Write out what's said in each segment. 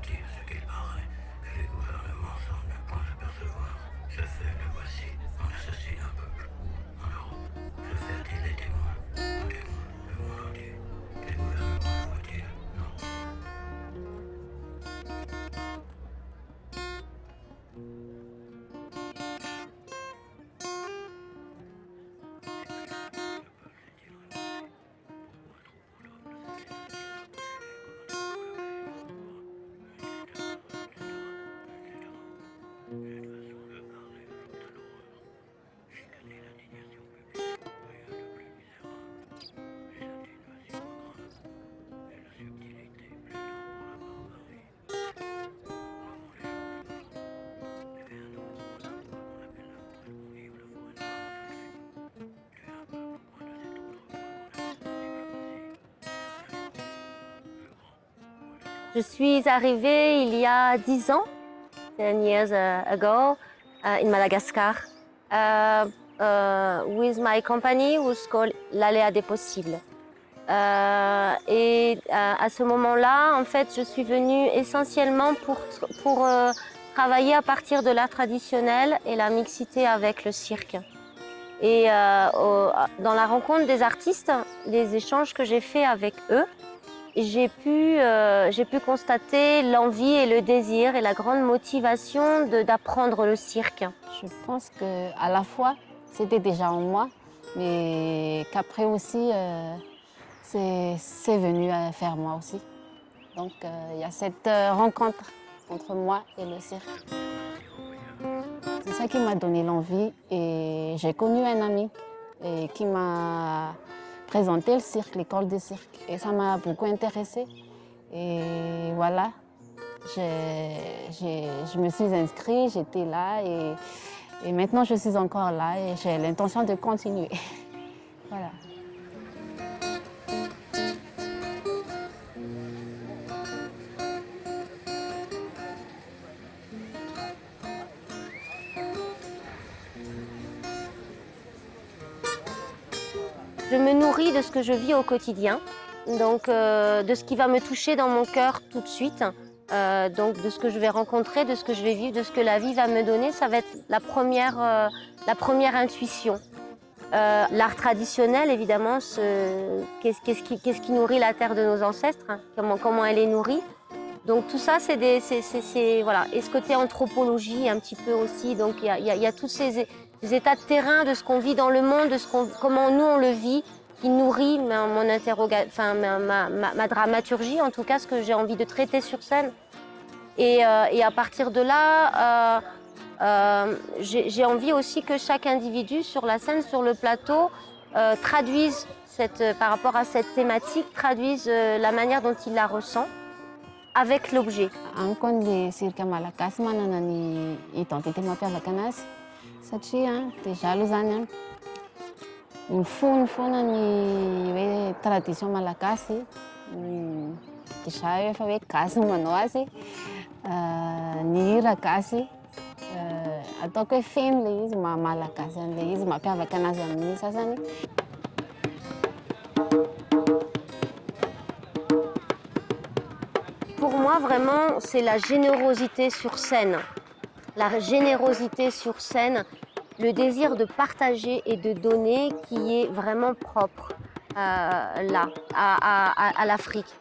mentir ce qu'il paraît, que les gouvernements semblent ne point apercevoir. Ce fait, le voici, on assassine un peuple, ou en Europe. Ce fait a-t-il des témoins? Un témoin, le monde entier. Les gouvernements le voient-ils? Non. Je suis arrivée il y a 10 ans, 10 years ago, in Madagascar, with my company who's called l'Aléa des possibles. À ce moment-là, en fait, je suis venue essentiellement pour travailler à partir de l'art traditionnel et la mixité avec le cirque. Et dans la rencontre des artistes, les échanges que j'ai faits avec eux, j'ai pu constater l'envie et le désir et la grande motivation d'apprendre le cirque. Je pense qu'à la fois, c'était déjà en moi, mais qu'après aussi, c'est venu faire moi aussi. Donc il y a cette rencontre entre moi et le cirque. C'est ça qui m'a donné l'envie et j'ai connu un ami qui m'a présenté le cirque, l'école de cirque. Et ça m'a beaucoup intéressée. Et voilà, je me suis inscrite, j'étais là et maintenant je suis encore là et j'ai l'intention de continuer. Voilà. Je me nourris de ce que je vis au quotidien, donc de ce qui va me toucher dans mon cœur tout de suite, donc de ce que je vais rencontrer, de ce que je vais vivre, de ce que la vie va me donner. Ça va être la première intuition. L'art traditionnel, évidemment, qu'est-ce qui nourrit la terre de nos ancêtres, hein, comment elle est nourrie. Donc tout ça, voilà. Et ce côté anthropologie un petit peu aussi, donc il y a tous ces états de terrain de ce qu'on vit dans le monde, comment nous on le vit, qui nourrit ma dramaturgie, en tout cas ce que j'ai envie de traiter sur scène. Et à partir de là, j'ai envie aussi que chaque individu sur la scène, sur le plateau, traduise, par rapport à cette thématique, traduise la manière dont il la ressent avec l'objet. Ankon le cirque malagasy manana ny identité mampiavaka anazy satria dia aloha zany mifono foana ny hoe tradition malagasy dia za efa hoe gasy no manao azy ny hira gasy ataoko hoe feno le izy malagasy an'le izy mampiavaka anazy amin'ny sasany. Pour moi, vraiment, c'est la générosité sur scène. La générosité sur scène, le désir de partager et de donner qui est vraiment propre là, à l'Afrique.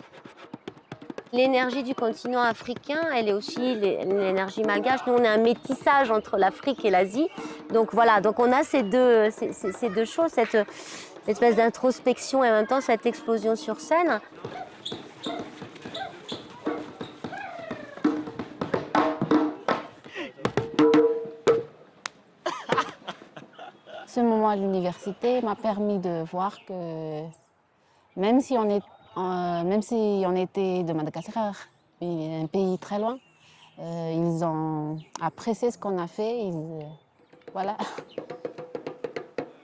L'énergie du continent africain, elle est aussi l'énergie malgache. Nous, on a un métissage entre l'Afrique et l'Asie. Donc voilà, donc on a ces deux choses, cette espèce d'introspection et en même temps cette explosion sur scène. Ce moment à l'université m'a permis de voir que même si on était de Madagascar, un pays très loin, ils ont apprécié ce qu'on a fait. Voilà.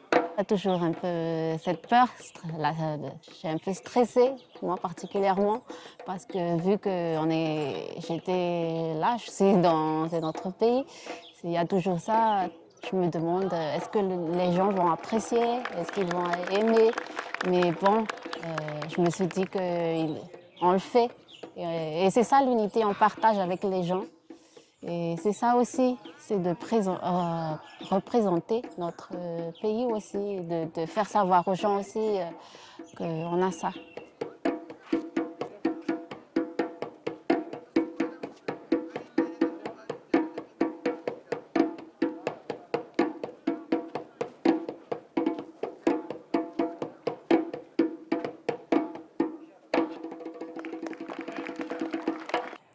Il y a toujours un peu cette peur. Je suis un peu stressée, moi particulièrement, parce que vu que j'étais là, je suis dans un autre pays, il y a toujours ça. Je me demande, est-ce que les gens vont apprécier, est-ce qu'ils vont aimer? Mais bon, je me suis dit qu'on le fait Et c'est ça l'unité, on partage avec les gens. Et c'est ça aussi, c'est de représenter notre pays aussi, de faire savoir aux gens aussi qu'on a ça.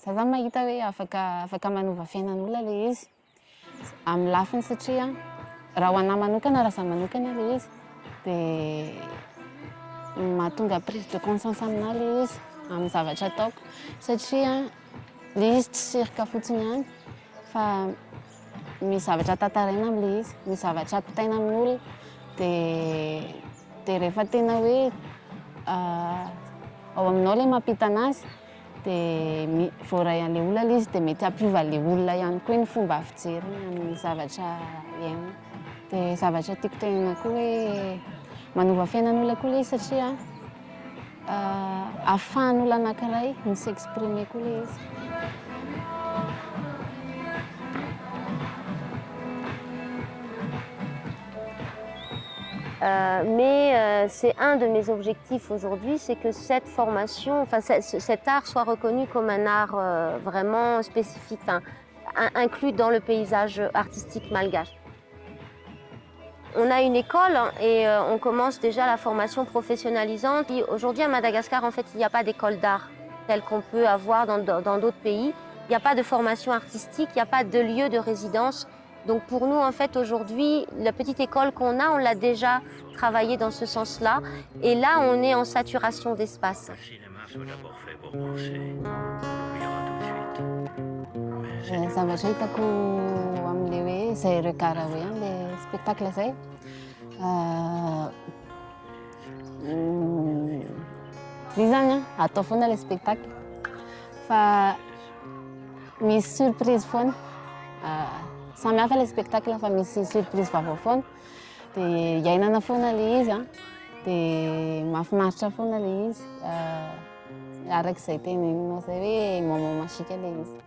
Za zany mahita hoe afaka manova fiainan'olona le izy amin'ny lafiny satria raha ho anahy manokana, raha zaho manokana le izy dia mahatonga prise de conscience aminahy le izy amin'ny zavatra ataoko satria le izy tsy sirika fotsiny ihany fa misy zavatra tantaraina amin'le izy, misy zavatra ampitaina amin'olona dia rehefa tena hoe ao aminao ilay mampita anazy dia voaray an'ilay olona ilay izy dia mety hampiova ilay olona ihany koa ny fomba fijeriny amin'ny zavatra iainana. Dia zavatra tiako tenena koa hoe manova fiainan'olona koa ilay izy satria ahafahan'olona anankiray mi-s'exprimer koa ilay izy. Mais c'est un de mes objectifs aujourd'hui, c'est que cette formation, enfin cet art soit reconnu comme un art vraiment spécifique, enfin, inclus dans le paysage artistique malgache. On a une école et on commence déjà la formation professionnalisante. Aujourd'hui à Madagascar, en fait, il n'y a pas d'école d'art telle qu'on peut avoir dans d'autres pays. Il n'y a pas de formation artistique, il n'y a pas de lieu de résidence. Donc pour nous, en fait, aujourd'hui, la petite école qu'on a, on l'a déjà travaillé dans ce sens-là. Et là, on est en saturation d'espace. Le cinéma soit d'abord fait pour penser, on l'oubliera tout de suite. Zavatra hitako amin'le hoe izay ireo karaha hoe an'le spectacle izay izy zany atao foana le spectacle fa misy surprise foana. Samy hafa le spectacle fa misy surprise vaovao foana dia iainana foana le izy dia mahafinaritra foana le izy arak'izay teneninao izay hoe moment magique le izy.